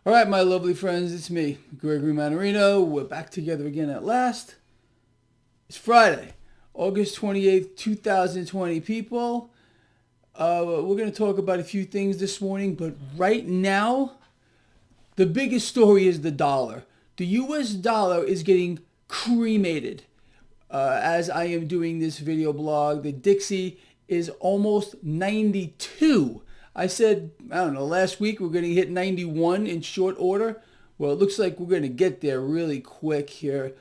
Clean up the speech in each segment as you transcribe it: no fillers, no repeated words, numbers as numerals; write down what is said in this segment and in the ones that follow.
All right, my lovely friends, it's me, Gregory Mannarino. We're back together again at last. It's Friday, August 28th, 2020, people. We're going to talk about a few things this morning, but right now, the biggest story is the dollar. The US dollar is getting cremated. As I am doing this video blog, the Dixie is almost 92. I said, last week we're going to hit 91 in short order. Well, it looks like we're going to get there really quick here.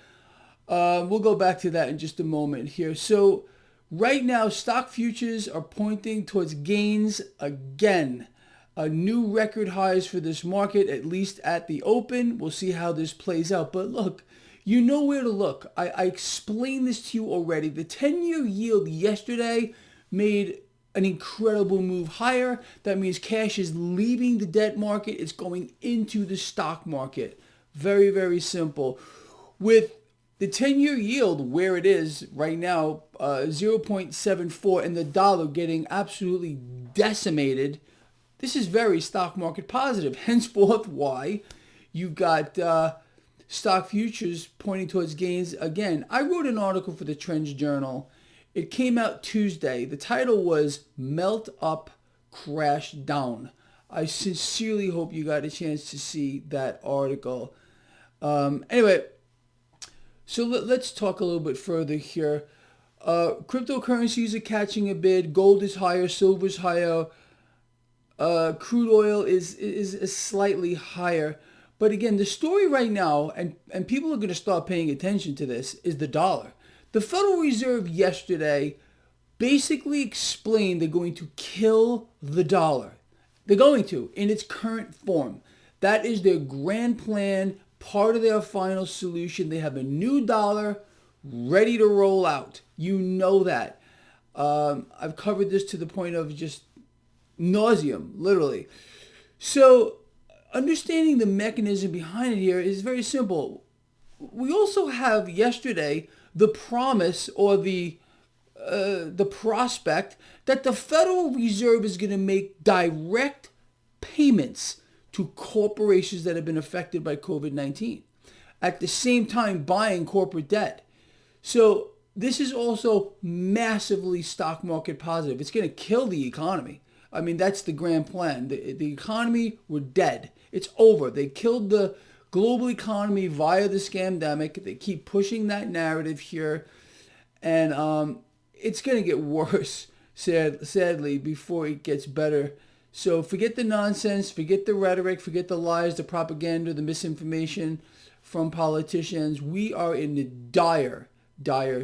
We'll go back to that in just a moment here. So right now, stock futures are pointing towards gains again. New record highs for this market, at least at the open. We'll see how this plays out. But look, you know where to look. I explained this to you already. The 10-year yield yesterday made an incredible move higher. That means cash is leaving the debt market. It's going into the stock market. Very, very simple. With the 10-year yield where it is right now, 0.74, and the dollar getting absolutely decimated, this is very stock market positive. Henceforth, why you got stock futures pointing towards gains again. I wrote an article for the Trends Journal. It came out Tuesday. The title was Melt Up, Crash Down. I sincerely hope you got a chance to see that article. Anyway, so let's talk a little bit further here. Cryptocurrencies are catching a bid. Gold is higher. Silver's higher. Crude oil is slightly higher. But again, the story right now, and people are going to start paying attention to this, is the dollar. The Federal Reserve yesterday basically explained they're going to kill the dollar. They're going to, in its current form. That is their grand plan, part of their final solution. They have a new dollar ready to roll out. You know that. I've covered this to the point of just nauseum, literally. So understanding the mechanism behind it here is very simple. We also have yesterday the promise or the prospect that the Federal Reserve is going to make direct payments to corporations that have been affected by COVID-19. At the same time, buying corporate debt. So this is also massively stock market positive. It's going to kill the economy. I mean, that's the grand plan. The economy, we're dead. It's over. They killed the global economy via the scamdemic. They keep pushing that narrative here. And it's going to get worse, sadly, before it gets better. So forget the nonsense, forget the rhetoric, forget the lies, the propaganda, the misinformation from politicians. We are in dire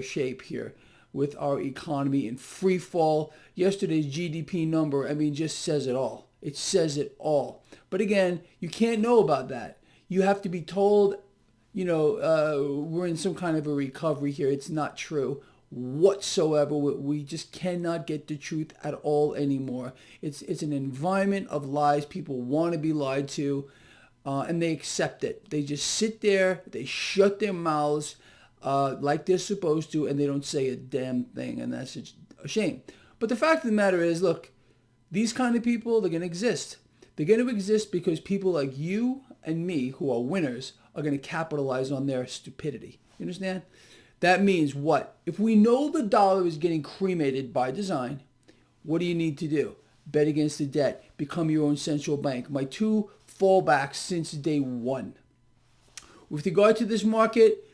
shape here with our economy in free fall. Yesterday's GDP number, just says it all. It says it all. But again, you can't know about that. You have to be told, we're in some kind of a recovery here. It's not true whatsoever. We just cannot get the truth at all anymore. It's an environment of lies. People want to be lied to, and they accept it. They just sit there, they shut their mouths like they're supposed to, and they don't say a damn thing, and that's a shame. But the fact of the matter is, look, these kind of people, they're going to exist. They're going to exist because people like you and me, who are winners, are going to capitalize on their stupidity. You understand? That means what? If we know the dollar is getting cremated by design, what do you need to do? Bet against the debt. Become your own central bank. My two fallbacks since day one. With regard to this market,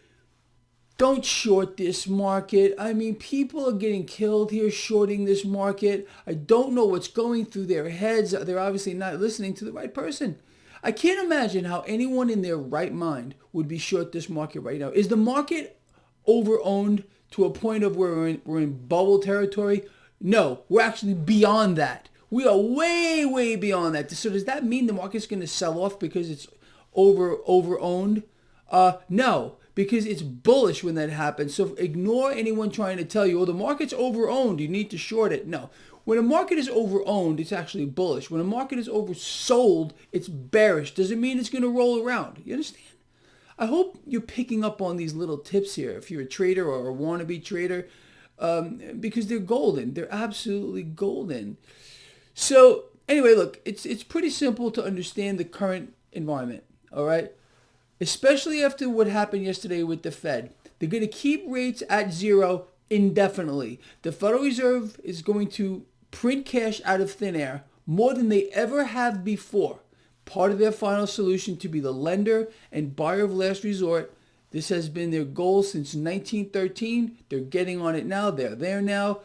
don't short this market. People are getting killed here shorting this market. I don't know what's going through their heads. They're obviously not listening to the right person. I can't imagine how anyone in their right mind would be short this market right now. Is the market over-owned to a point of where we're in bubble territory? No, we're actually beyond that. We are way, way beyond that. So does that mean the market's going to sell off because it's over-owned? No, because it's bullish when that happens. So ignore anyone trying to tell you, the market's over-owned, you need to short it. No. When a market is over-owned, it's actually bullish. When a market is oversold, it's bearish. Doesn't mean it's going to roll around. You understand? I hope you're picking up on these little tips here if you're a trader or a wannabe trader, because they're golden. They're absolutely golden. So anyway, look, it's pretty simple to understand the current environment, all right? Especially after what happened yesterday with the Fed. They're going to keep rates at zero indefinitely. The Federal Reserve is going to print cash out of thin air more than they ever have before. Part of their final solution to be the lender and buyer of last resort. This has been their goal since 1913. They're getting on it now. They're there now.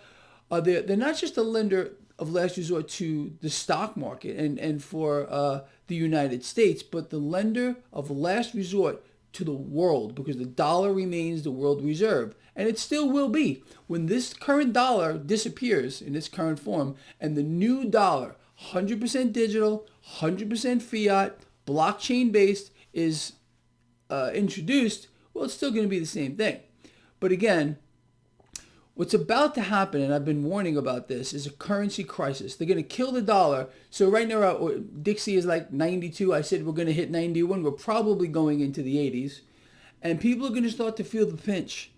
They're not just a lender of last resort to the stock market and for the United States, but the lender of last resort to the world, because the dollar remains the world reserve. And it still will be. When this current dollar disappears in its current form and the new dollar, 100% digital, 100% fiat, blockchain based, is introduced, well, it's still going to be the same thing. But again, what's about to happen, and I've been warning about this, is a currency crisis. They're going to kill the dollar. So right now, Dixie is like 92. I said we're going to hit 91. We're probably going into the 80s. And people are going to start to feel the pinch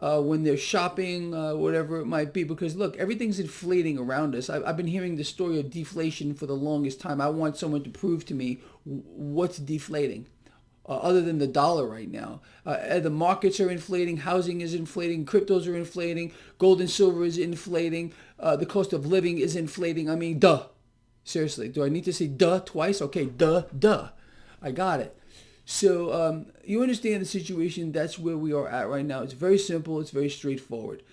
when they're shopping, whatever it might be. Because look, everything's inflating around us. I've been hearing the story of deflation for the longest time. I want someone to prove to me what's deflating. Other than the dollar right now. The markets are inflating, housing is inflating, cryptos are inflating, gold and silver is inflating, the cost of living is inflating. I mean, duh. Seriously, do I need to say duh twice? Okay, duh. I got it. So you understand the situation. That's where we are at right now. It's very simple. It's very straightforward.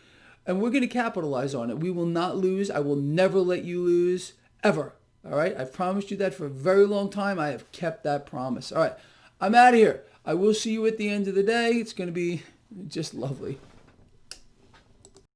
And we're going to capitalize on it. We will not lose. I will never let you lose, ever. All right? I've promised you that for a very long time. I have kept that promise. All right. I'm out of here. I will see you at the end of the day. It's going to be just lovely.